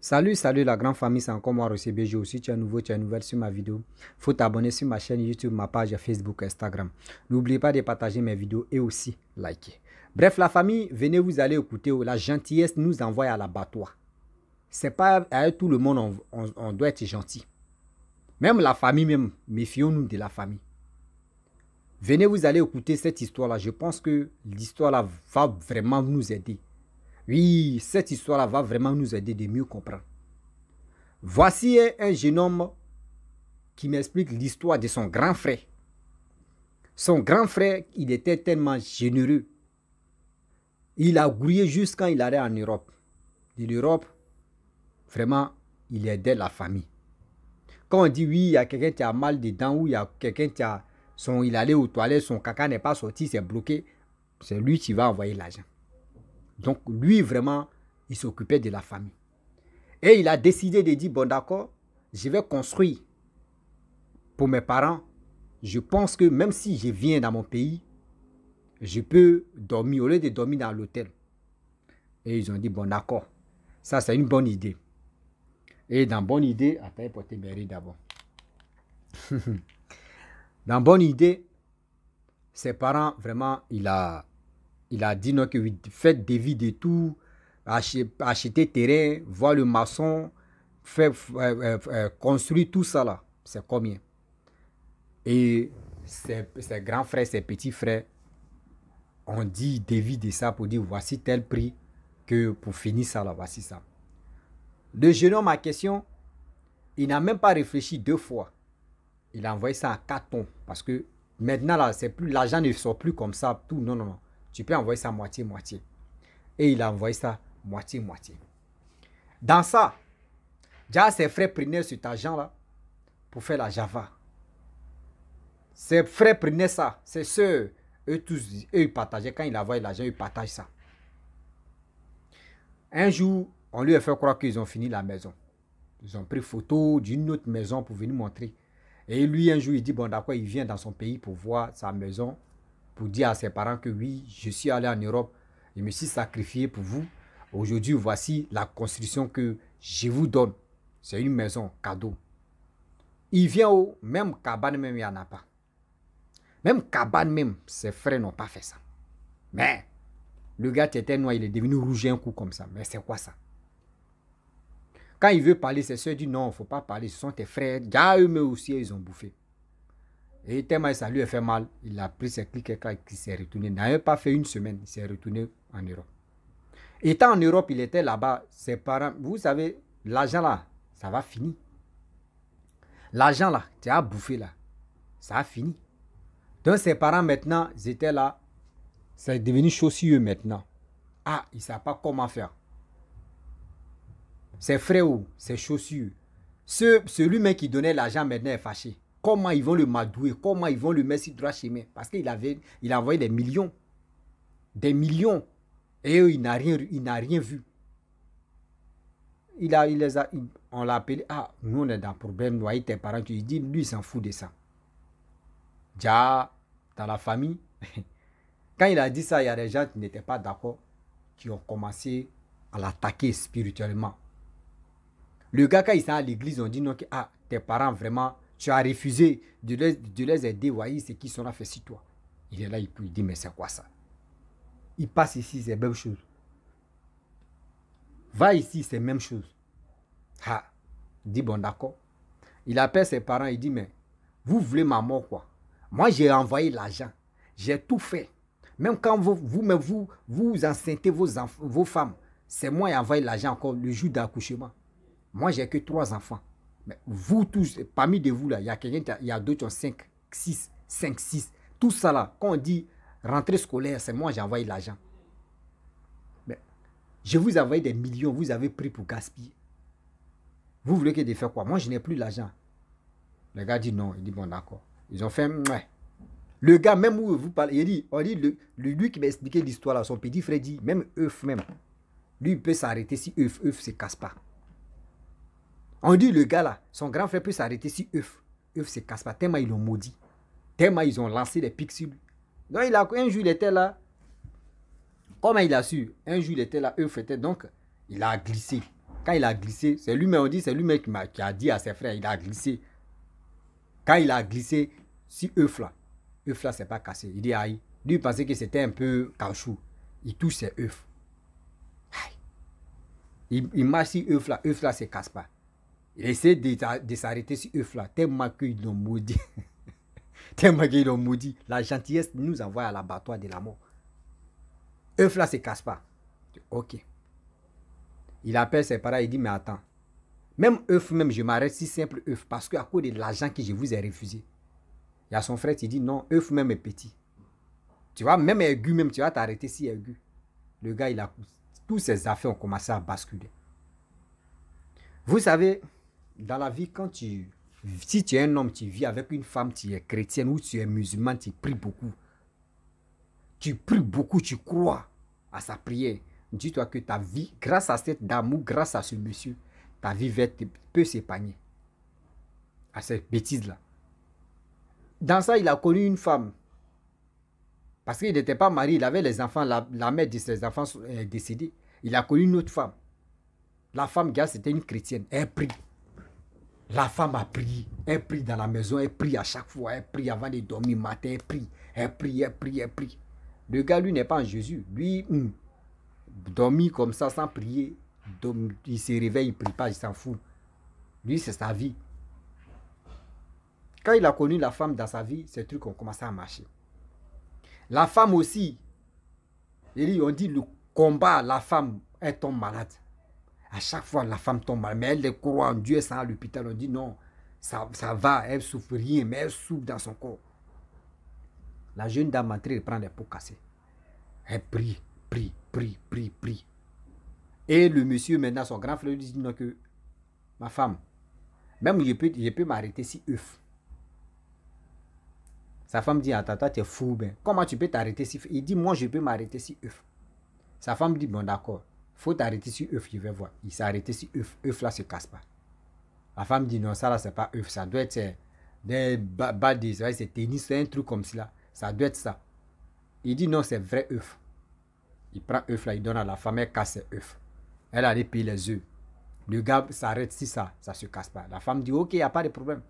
Salut la grande famille, c'est encore moi, Rossé BG. Si tu es nouveau, tu es nouvelle sur ma vidéo, faut t'abonner sur ma chaîne YouTube, ma page Facebook, Instagram. N'oubliez pas de partager mes vidéos et aussi liker. Bref, la famille, venez vous allez écouter. La gentillesse nous envoie à l'abattoir. C'est pas avec tout le monde, on doit être gentil. Même la famille, même, méfions-nous de la famille. Venez vous allez écouter cette histoire-là. Je pense que l'histoire-là va vraiment nous aider. Oui, cette histoire-là va vraiment nous aider de mieux comprendre. Voici un jeune homme qui m'explique l'histoire de son grand frère. Son grand frère, il était tellement généreux. Il a grouillé jusqu'à quand il allait en Europe. De l'Europe, vraiment, il aidait la famille. Quand on dit oui, il y a quelqu'un qui a mal dedans ou il y a quelqu'un qui a il allait aux toilettes, son caca n'est pas sorti, c'est bloqué, c'est lui qui va envoyer l'argent. Donc lui, vraiment, il s'occupait de la famille. Et il a décidé de dire, bon d'accord, je vais construire pour mes parents. Je pense que même si je viens dans mon pays, je peux dormir au lieu de dormir dans l'hôtel. Et ils ont dit, bon d'accord, ça c'est une bonne idée. Et dans bonne idée, attends, portez mes riz d'abord. Dans bonne idée, ses parents, vraiment, il a dit non, que faites des vies de tout, acheter terrain, voir le maçon, construire tout ça là. C'est combien? Et ses grands frères, ses petits frères ont dit devis de ça pour dire voici tel prix que pour finir ça là, voici ça. Le jeune homme en question, il n'a même pas réfléchi deux fois. Il a envoyé ça à 4 tons parce que maintenant là, c'est plus l'argent ne sort plus comme ça tout. Non, non, non. Tu peux envoyer ça moitié-moitié. Et il a envoyé ça moitié-moitié. Dans ça, déjà ses frères prenaient cet argent-là pour faire la Java. Ses frères prenaient ça. Ses soeurs, eux tous, eux ils partageaient. Quand il envoyait l'argent, ils partagent ça. Un jour, on lui a fait croire qu'ils ont fini la maison. Ils ont pris photo d'une autre maison pour venir montrer. Et lui, un jour, il dit, bon d'accord, il vient dans son pays pour voir sa maison, pour dire à ses parents que oui, je suis allé en Europe, je me suis sacrifié pour vous. Aujourd'hui, voici la construction que je vous donne. C'est une maison, cadeau. Il vient au même cabane, même il n'y en a pas. Même cabane, même, ses frères n'ont pas fait ça. Mais, le gars était noir, il est devenu rouge un coup comme ça. Mais c'est quoi ça? Quand il veut parler, ses soeurs disent non, il ne faut pas parler, ce sont tes frères. Déjà, eux aussi, ils ont bouffé. Et tellement ça lui a fait mal, il a pris ses clics et il s'est retourné. Il n'avait pas fait une semaine, il s'est retourné en Europe. Étant en Europe, il était là-bas, ses parents, vous savez, l'argent là, ça va finir. L'argent là, tu as bouffé là, ça a fini. Donc ses parents maintenant, ils étaient là, c'est devenu chaussures maintenant. Ah, ils ne savent pas comment faire. Ses frères ou ses chaussures. Celui-même qui donnait l'argent maintenant est fâché. Comment ils vont le madouer? Comment ils vont le mettre sur droit chemin? Parce qu'il a envoyé des millions. Des millions. Et eux, il n'a rien vu. On l'a appelé. Ah, nous, on est dans le problème. Voyez tes parents. Il dit, lui, il s'en fout de ça. Déjà, dans la famille, quand il a dit ça, il y a des gens qui n'étaient pas d'accord, qui ont commencé à l'attaquer spirituellement. Le gars, quand il s'est à l'église, on dit non, que ah, tes parents, vraiment, tu as refusé de les aider. Voyez ce qu'ils sont là fait sur toi. Il est là, il dit, mais c'est quoi ça? Il passe ici, c'est la même chose. Va ici, c'est la même chose. Ah, il dit, bon, d'accord. Il appelle ses parents, il dit, mais vous voulez ma mort, quoi? Moi, j'ai envoyé l'argent. J'ai tout fait. Même quand vous enceintez vos femmes, c'est moi qui ai envoyé l'argent encore le jour d'accouchement. Moi, j'ai que 3 enfants. Mais vous tous, parmi de vous, là, il y a quelqu'un, il y a d'autres qui ont 5, 6. Tout ça, là, quand on dit rentrée scolaire, c'est moi qui ai envoyé l'argent. Mais je vous ai envoyé des millions, vous avez pris pour gaspiller. Vous voulez que de faire quoi? Moi, je n'ai plus l'argent. Le gars dit non. Il dit bon, d'accord. Ils ont fait, ouais. Le gars, même où vous parlez, lui qui m'a expliqué l'histoire, là, son petit frère dit, même œuf, même. Lui, il peut s'arrêter si œuf ne se casse pas. On dit le gars là, son grand frère peut s'arrêter si œuf ne se casse pas. Tellement ils l'ont maudit. Tellement ils ont lancé des pics sur lui. Donc un jour il était là. Comment il a su? Un jour il était là, œuf était donc, il a glissé. Quand il a glissé, c'est lui-même, on dit, c'est lui-même qui a dit à ses frères, il a glissé. Quand il a glissé, si œuf là, c'est pas cassé. Il dit, aïe. Lui, il pensait que c'était un peu caoutchouc. Il touche ses œufs. Il marche si œuf là, se casse pas. Il essaie de s'arrêter sur œuf là, tellement qu'ils l'ont maudit. Tellement qu'ils l'ont maudit. La gentillesse nous envoie à l'abattoir de la mort. œuf là, se casse pas. Ok. Il appelle ses parents, il dit, mais attends. Même œuf, même je m'arrête si simple œuf, parce qu'à cause de l'argent que je vous ai refusé. Il y a son frère qui dit, non, œuf même est petit. Tu vois, même aigu, même tu vas t'arrêter si aigu. Le gars, il a... Tous ses affaires ont commencé à basculer. Vous savez, dans la vie, quand si tu es un homme, tu vis avec une femme, tu es chrétienne ou tu es musulman, tu pries beaucoup. Tu pries beaucoup, tu crois à sa prière. Dis-toi que ta vie, grâce à cette dame ou grâce à ce monsieur, ta vie peut s'épargner à cette bêtise-là. Dans ça, il a connu une femme. Parce qu'il n'était pas marié, il avait les enfants, la mère de ses enfants est décédée. Il a connu une autre femme. La femme, gars, c'était une chrétienne. Elle prie. La femme a prié. Elle prie dans la maison, elle prie à chaque fois. Elle prie avant de dormir matin, elle prie. Elle prie, elle prie, elle prie. Le gars, lui, n'est pas en Jésus. Lui, dormir comme ça sans prier, il se réveille, il ne prie pas, il s'en fout. Lui, c'est sa vie. Quand il a connu la femme dans sa vie, ces trucs ont commencé à marcher. La femme aussi, on dit le combat, la femme, elle tombe malade. À chaque fois, la femme tombe malade. Mais elle croit en Dieu, elle s'en va à l'hôpital. On dit non, ça va, elle ne souffre rien, mais elle souffre dans son corps. La jeune dame entrée, elle prend des pots cassés. Elle prie, prie, prie, prie, prie. Et le monsieur, maintenant, son grand frère lui dit non, que ma femme, même je peux m'arrêter si œuf. Sa femme dit, attends, toi, tu es fou. Ben. Comment tu peux t'arrêter si œuf? Il dit, moi, je peux m'arrêter si œuf. Sa femme dit, bon, d'accord, il faut t'arrêter si œuf, je vais voir. Il s'est arrêté si œuf. œuf là, se casse pas. La femme dit, non, ça là, c'est pas œuf. Ça doit être des balles, c'est tennis, c'est un truc comme cela. Ça doit être ça. Il dit, non, c'est vrai œuf. Il prend œuf là, il donne à la femme, elle casse ses œufs. Elle allait payer les œufs. Le gars s'arrête si ça se casse pas. La femme dit, ok, il n'y a pas de problème.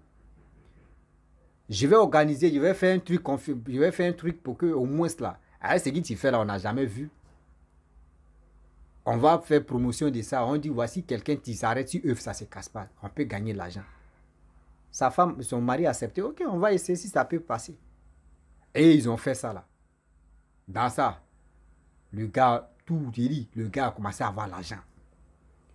Je vais organiser, je vais faire un truc pour que au moins là, avec ce que tu fais là, on n'a jamais vu. On va faire promotion de ça. On dit, voici quelqu'un qui s'arrête si œuf, ça ne se casse pas. On peut gagner de l'argent. Sa femme, son mari a accepté, ok, on va essayer si ça peut passer. Et ils ont fait ça là. Dans ça, le gars, tout dit, le gars a commencé à avoir l'argent.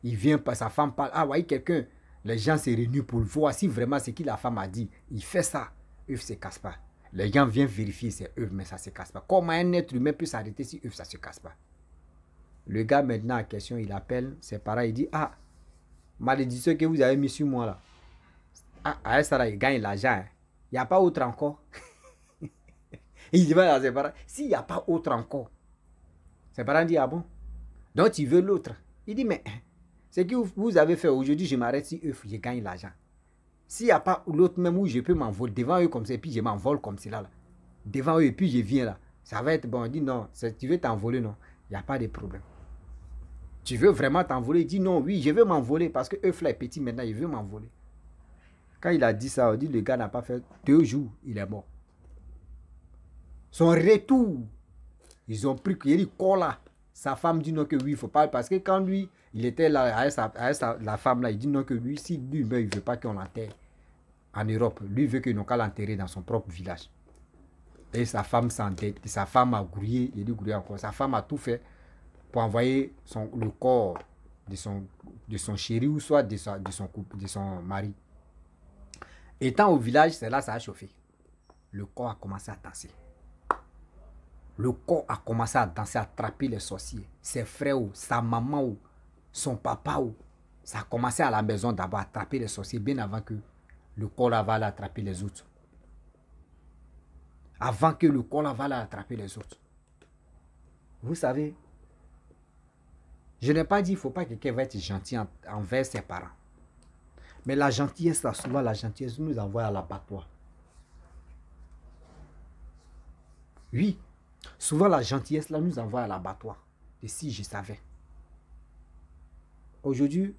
Il vient, sa femme parle, ah, voyez quelqu'un, les gens se réunissent pour le voir si vraiment ce que la femme a dit. Il fait ça, œuf ne se casse pas. Les gens viennent vérifier c'est œuf, mais ça ne se casse pas. Comment un être humain peut s'arrêter si œuf, ça ne se casse pas? Le gars maintenant en question, il appelle ses parents, il dit, ah, malédiction que vous avez mis sur moi là. Ah, ça là, il gagne l'argent. Il n'y a pas autre encore. Il dit à ses parents, s'il n'y a pas autre encore. Ses parents disent, ah bon? Donc tu veux l'autre? Il dit, mais ce que vous avez fait aujourd'hui, je m'arrête si œuf, je gagne l'argent. S'il n'y a pas l'autre même où je peux m'envoler devant eux comme ça, et puis je m'envole comme cela là. Devant eux, et puis je viens là. Ça va être bon. On dit non, tu veux t'envoler, non? Il n'y a pas de problème. Tu veux vraiment t'envoler? Il dit non, oui, je veux m'envoler parce que œuf là est petit maintenant, il veut m'envoler. Quand il a dit ça, on dit le gars n'a pas fait 2 jours, il est mort. Son retour, ils ont pris qu'il corps là. Sa femme dit non que oui, il ne faut pas. Parce que quand lui, il était là avec la femme là, il dit non que lui, si lui, il ne veut pas qu'on l'enterre en Europe. Lui veut qu'ils n'ont qu'à l'enterrer dans son propre village. Et sa femme s'entête. Sa femme a grouillé, il dit grouillé encore. Sa femme a tout fait pour envoyer le corps de son chéri ou soit de son mari. Étant au village, c'est là ça a chauffé. Le corps a commencé à danser. Le corps a commencé à danser, à attraper les sorciers. Ses frères, sa maman, son papa. Ça a commencé à la maison d'abord à attraper les sorciers bien avant que le corps là va aller attraper les autres. Avant que le corps là va aller attraper les autres. Vous savez, je n'ai pas dit qu'il ne faut pas que quelqu'un va être gentil envers ses parents. Mais la gentillesse, là, souvent la gentillesse nous envoie à l'abattoir. Oui. Souvent, la gentillesse là nous envoie à l'abattoir. Et si je savais. Aujourd'hui,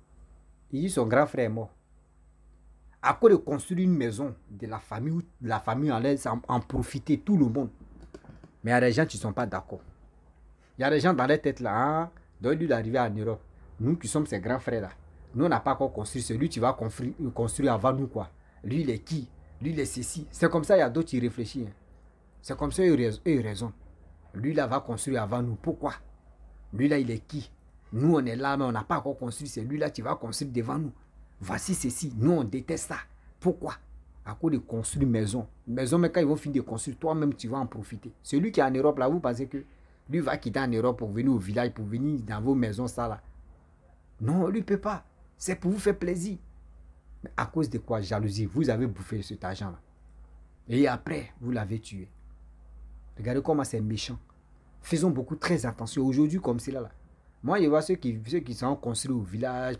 Il dit son grand frère est mort. À quoi de construire une maison de la famille, où la famille en laisse en profiter tout le monde. Mais il y a des gens qui ne sont pas d'accord. Il y a des gens dans leur tête là, hein, donc lui d'arriver en Europe. Nous qui sommes ses grands frères là, nous on n'a pas encore construit, celui qui va construire avant nous quoi. Lui il est qui? Lui il est ceci. C'est comme ça, il y a d'autres qui réfléchissent. Hein. C'est comme ça ils raisonnent. Lui là va construire avant nous. Pourquoi? Lui là il est qui? Nous on est là mais on n'a pas encore construit, c'est lui là qui va construire devant nous. Voici ceci, nous on déteste ça. Pourquoi? À cause de construire maison. Maison, mais quand ils vont finir de construire, toi-même tu vas en profiter. Celui qui est en Europe là, vous pensez que lui va quitter en Europe pour venir au village, pour venir dans vos maisons, ça là. Non, lui ne peut pas. C'est pour vous faire plaisir. Mais à cause de quoi? Jalousie. Vous avez bouffé cet argent-là. Et après, vous l'avez tué. Regardez comment c'est méchant. Faisons beaucoup très attention. Aujourd'hui, comme c'est là. Moi, je vois ceux qui sont construits au village.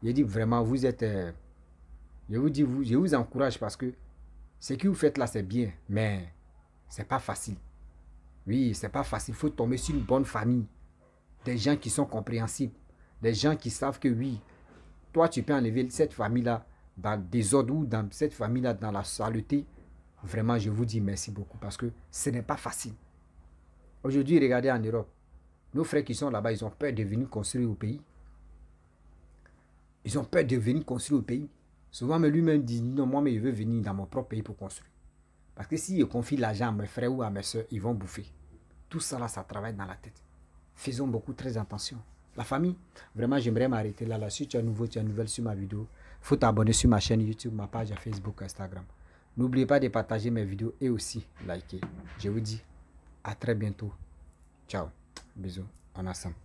Je dis vraiment, vous êtes... je vous encourage parce que ce que vous faites là, c'est bien. Mais c'est pas facile. Oui, c'est pas facile. Il faut tomber sur une bonne famille. Des gens qui sont compréhensibles. Des gens qui savent que oui, toi, tu peux enlever cette famille-là dans le désordre ou dans cette famille-là dans la saleté. Vraiment, je vous dis merci beaucoup parce que ce n'est pas facile. Aujourd'hui, regardez en Europe. Nos frères qui sont là-bas, ils ont peur de venir construire au pays. Ils ont peur de venir construire au pays. Souvent, lui-même dit, non, moi, mais je veux venir dans mon propre pays pour construire. Parce que si je confie l'argent à mes frères ou à mes soeurs, ils vont bouffer. Tout ça, là, ça travaille dans la tête. Faisons beaucoup très attention. La famille, vraiment, j'aimerais m'arrêter là. Si tu es nouveau, tu es nouvelle sur ma vidéo, il faut t'abonner sur ma chaîne YouTube, ma page Facebook, Instagram. N'oubliez pas de partager mes vidéos et aussi liker. Je vous dis à très bientôt. Ciao. Bisous. On ensemble.